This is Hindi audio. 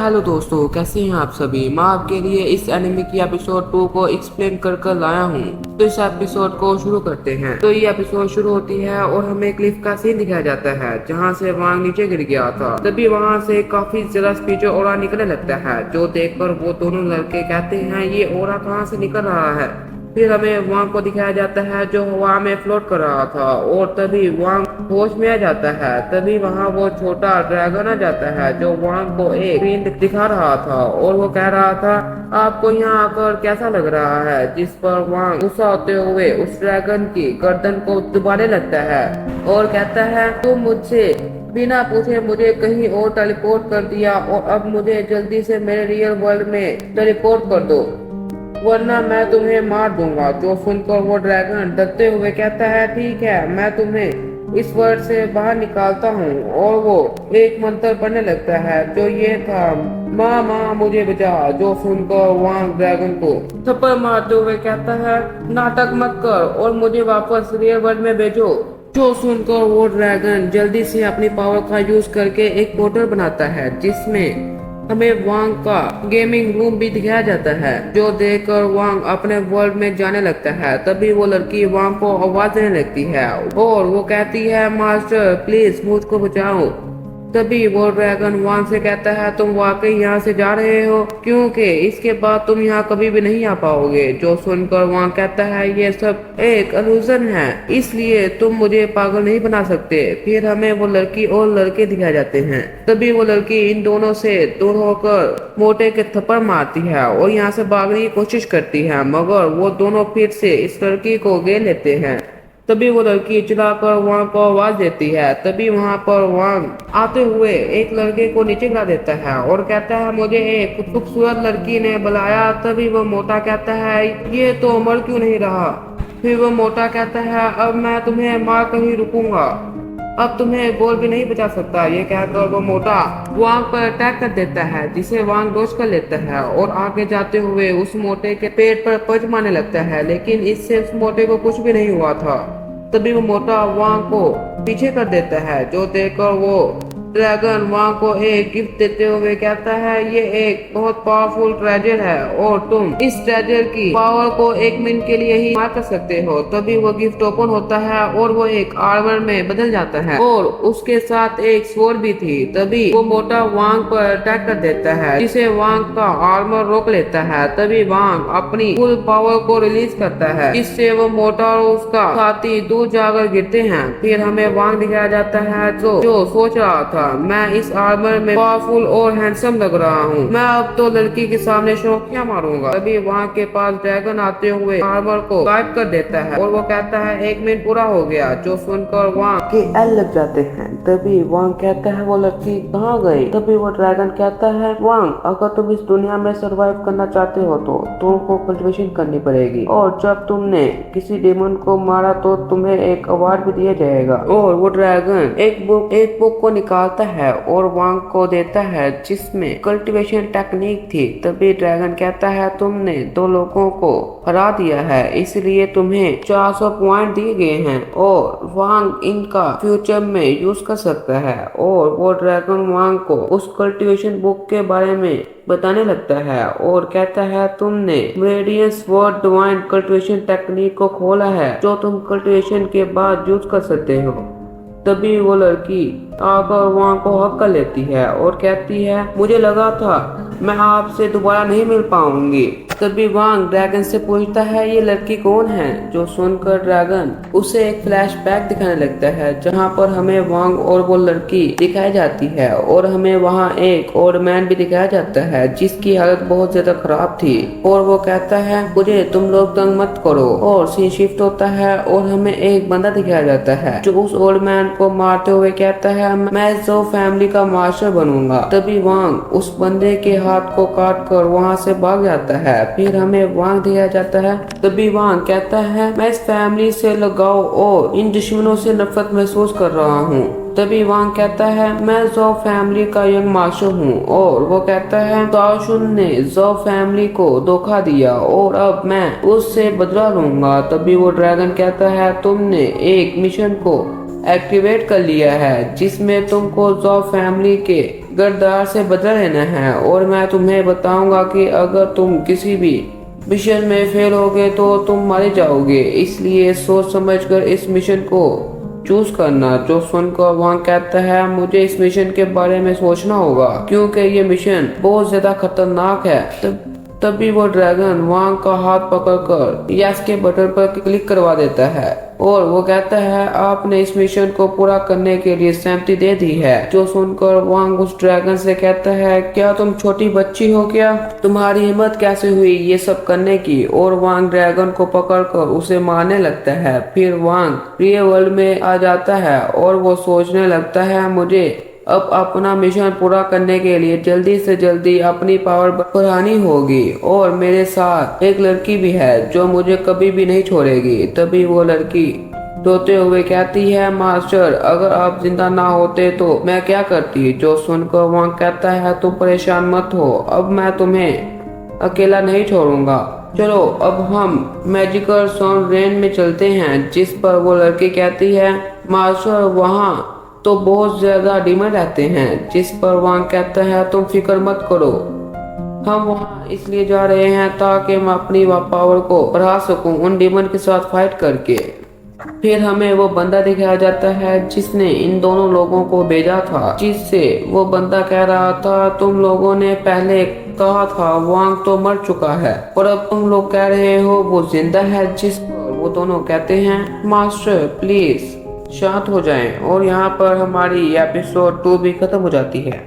हेलो दोस्तों, कैसे हैं आप सभी। मैं आपके लिए इस एनिमे की एपिसोड 2 को एक्सप्लेन कर लाया हूँ। तो इस एपिसोड को शुरू करते हैं। तो ये एपिसोड शुरू होती है और हमें क्लिफ का सीन दिखाया जाता है जहाँ से वांग नीचे गिर गया था। तभी वहाँ से काफी ज्यादा स्पीड ओरा निकलने लगता है, जो देखकर वो दोनों लड़के कहते हैं ये ओरा कहाँ से निकल रहा है। फिर हमें वांग को दिखाया जाता है जो हवा में फ्लोट कर रहा था और तभी वांग होश में आ जाता है। तभी वहाँ वो छोटा ड्रैगन आ जाता है जो वांग को एक स्क्रीन दिखा रहा था और वो कह रहा था आपको यहाँ आकर कैसा लग रहा है। जिस पर वांग गुस्सा होते हुए उस ड्रैगन की गर्दन को दबाने लगता है और कहता है तुम मुझसे बिना पूछे मुझे कहीं और टेलीपोर्ट कर दिया और अब मुझे जल्दी से मेरे रियल वर्ल्ड में टेलीपोर्ट कर दो वरना मैं तुम्हें मार दूंगा। जो सुनकर वो ड्रैगन डरते हुए कहता है ठीक है, मैं तुम्हें इस वर्ल्ड से बाहर निकालता हूँ। और वो एक मंत्र पढ़ने लगता है जो ये था माँ माँ मुझे बचा। जो सुनकर वांग ड्रैगन को थप्पड़ मारते हुए कहता है नाटक मत कर और मुझे वापस रियल वर्ल्ड में भेजो। जो सुनकर वो ड्रैगन जल्दी से अपनी पावर का यूज करके एक पोर्टल बनाता है जिसमें हमें वांग का गेमिंग रूम भी दिखाया जाता है। जो देखकर वांग अपने वर्ल्ड में जाने लगता है। तभी वो लड़की वांग को आवाज देने लगती है और वो कहती है मास्टर प्लीज मुझको बचाओ। तभी वो ड्रैगन वांग से कहता है तुम वाकई यहाँ से जा रहे हो क्योंकि इसके बाद तुम यहाँ कभी भी नहीं आ पाओगे। जो सुनकर वांग कहता है ये सब एक इल्यूजन है, इसलिए तुम मुझे पागल नहीं बना सकते। फिर हमें वो लड़की और लड़के दिखाए जाते हैं। तभी वो लड़की इन दोनों से दूर होकर मोटे के थप्पड़ मारती है और यहाँ से भागने की कोशिश करती है, मगर वो दोनों फिर से इस लड़की को घेर लेते हैं। तभी वो लड़की चिल्लाकर वांग को आवाज देती है। तभी वहाँ पर वांग आते हुए एक लड़के को नीचे गिरा देता है और कहता है मुझे एक खूबसूरत लड़की ने बुलाया। तभी वो मोटा कहता है ये तो मर क्यों नहीं रहा। फिर वो मोटा कहता है अब मैं तुम्हें मार कर ही रुकूंगा, अब तुम्हें गोल भी नहीं बचा सकता। ये कहकर वो मोटा वांग पर अटैक कर देता है जिसे वांग डोज कर लेता है और आगे जाते हुए उस मोटे के पेट पर पंच मारने लगता है, लेकिन इससे उस मोटे को कुछ भी नहीं हुआ था। तभी वो मोटा वांग को पीछे कर देता है। जो देखकर वो ड्रैगन वांग को एक गिफ्ट देते हुए कहता है ये एक बहुत पावरफुल ट्रेजर है और तुम इस ट्रेजर की पावर को एक मिनट के लिए ही मार कर सकते हो। तभी वो गिफ्ट ओपन होता है और वो एक आर्मर में बदल जाता है और उसके साथ एक स्वॉर्ड भी थी। तभी वो मोटा वांग पर अटैक कर देता है जिसे वांग का आर्मर रोक लेता है। तभी वांग अपनी फुल पावर को रिलीज करता है जिससे वो मोटा और उसका साथी दूर जाकर गिरते हैं। फिर हमें वांग दिखाया जाता है जो सोच रहा था मैं इस आर्मर में पावरफुल और हैंडसम लग रहा हूँ, मैं अब तो लड़की के सामने शौकिया मारूंगा। तभी वहाँ के पास ड्रैगन आते हुए आर्मर को गायब कर देता है और वो कहता है 1 मिनट पूरा हो गया। जो सुनकर वहाँ के एल लग जाते हैं। तभी वांग कहता है वो लड़की कहाँ गई। तभी वो ड्रैगन कहता है वांग अगर तुम इस दुनिया में सर्वाइव करना चाहते हो तो तुमको कल्टिवेशन करनी पड़ेगी और जब तुमने किसी डेमन को मारा तो तुम्हें एक अवार्ड भी दिया जाएगा। और वो ड्रैगन एक बुक को निकालता है और वांग को देता है जिसमें कल्टीवेशन टेक्निक थी। तभी ड्रैगन कहता है तुमने 2 लोगों को हरा दिया है इसलिए तुम्हें 400 पॉइंट दिए गए हैं और वांग इनका फ्यूचर में यूज कर सकता है। और वो ड्रैगन वांग को उस कल्टीवेशन बुक के बारे में बताने लगता है और कहता है तुमने radiance word divine cultivation technique को खोला है जो तुम कल्टीवेशन के बाद यूज कर सकते हो। तभी वो लड़की आकर वांग को हक कर लेती है और कहती है मुझे लगा था मैं आपसे दोबारा नहीं मिल पाऊंगी। तभी वांग ड्रैगन से पूछता है ये लड़की कौन है। जो सुनकर ड्रैगन उसे एक फ्लैशबैक दिखाने लगता है जहां पर हमें वांग और वो लड़की दिखाई जाती है और हमें वहां एक ओल्ड मैन भी दिखाया जाता है जिसकी हालत बहुत ज्यादा खराब थी और वो कहता है मुझे तुम लोग तंग मत करो। और सीन शिफ्ट होता है और हमें एक बंदा दिखाया जाता है जो उस ओल्ड मैन को मारते हुए कहता है मैं जो फैमिली का मास्टर बनूंगा। तभी वांग उस बंदे के हाथ को काट कर वहाँ से भाग जाता है। फिर हमें वांग दिया जाता है। तभी वांग कहता है मैं इस फैमिली से लगाव और इन दुश्मनों से नफरत महसूस कर रहा हूँ। तभी वांग कहता है मैं जो फैमिली का यंग मास्टर हूँ और वो कहता है ताओशुन ने जो फैमिली को धोखा दिया और अब मैं उससे बदला लूंगा। तभी वो ड्रैगन कहता है तुमने एक मिशन को एक्टिवेट कर लिया है जिसमें तुमको जो फैमिली के गद्दार से बदला लेना है और मैं तुम्हें बताऊंगा कि अगर तुम किसी भी मिशन में फेल होगे तो तुम मारे जाओगे, इसलिए सोच समझकर इस मिशन को चूज करना। जो सुनकर वांग कहता है मुझे इस मिशन के बारे में सोचना होगा क्योंकि ये मिशन बहुत ज्यादा खतरनाक है। तभी वो ड्रैगन वांग का हाथ पकड़कर यस के बटन पर क्लिक करवा देता है और वो कहता है आपने इस मिशन को पूरा करने के लिए सहमति दे दी है। जो सुनकर वांग उस ड्रैगन से कहता है क्या तुम छोटी बच्ची हो क्या, तुम्हारी हिम्मत कैसे हुई ये सब करने की। और वांग ड्रैगन को पकड़कर उसे मारने लगता है। फिर वांग रियल वर्ल्ड में आ जाता है और वो सोचने लगता है मुझे अब अपना मिशन पूरा करने के लिए जल्दी से जल्दी अपनी पावर बढ़ानी होगी और मेरे साथ एक लड़की भी है जो मुझे कभी भी नहीं छोड़ेगी। तभी वो लड़की रोते हुए कहती है मास्टर अगर आप जिंदा ना होते तो मैं क्या करती। जो सुनकर वहाँ कहता है तुम परेशान मत हो, अब मैं तुम्हें अकेला नहीं छोड़ूंगा। चलो अब हम मैजिकल सॉन्ग रेन में चलते हैं। जिस पर वो लड़की कहती है मास्टर वहाँ तो बहुत ज्यादा डीमन रहते हैं। जिस पर वांग कहता है तुम फिक्र मत करो, हम वहाँ इसलिए जा रहे हैं ताकि मैं अपनी पावर को बढ़ा सकूं उन डीमन के साथ फाइट करके। फिर हमें वो बंदा दिखाया जाता है जिसने इन दोनों लोगों को भेजा था, जिससे वो बंदा कह रहा था तुम लोगों ने पहले कहा था वांग तो मर चुका है और अब तुम लोग कह रहे हो वो जिंदा है। जिस पर वो दोनों कहते हैं मास्टर प्लीज शांत हो जाएं। और यहाँ पर हमारी एपिसोड 2 भी खत्म हो जाती है।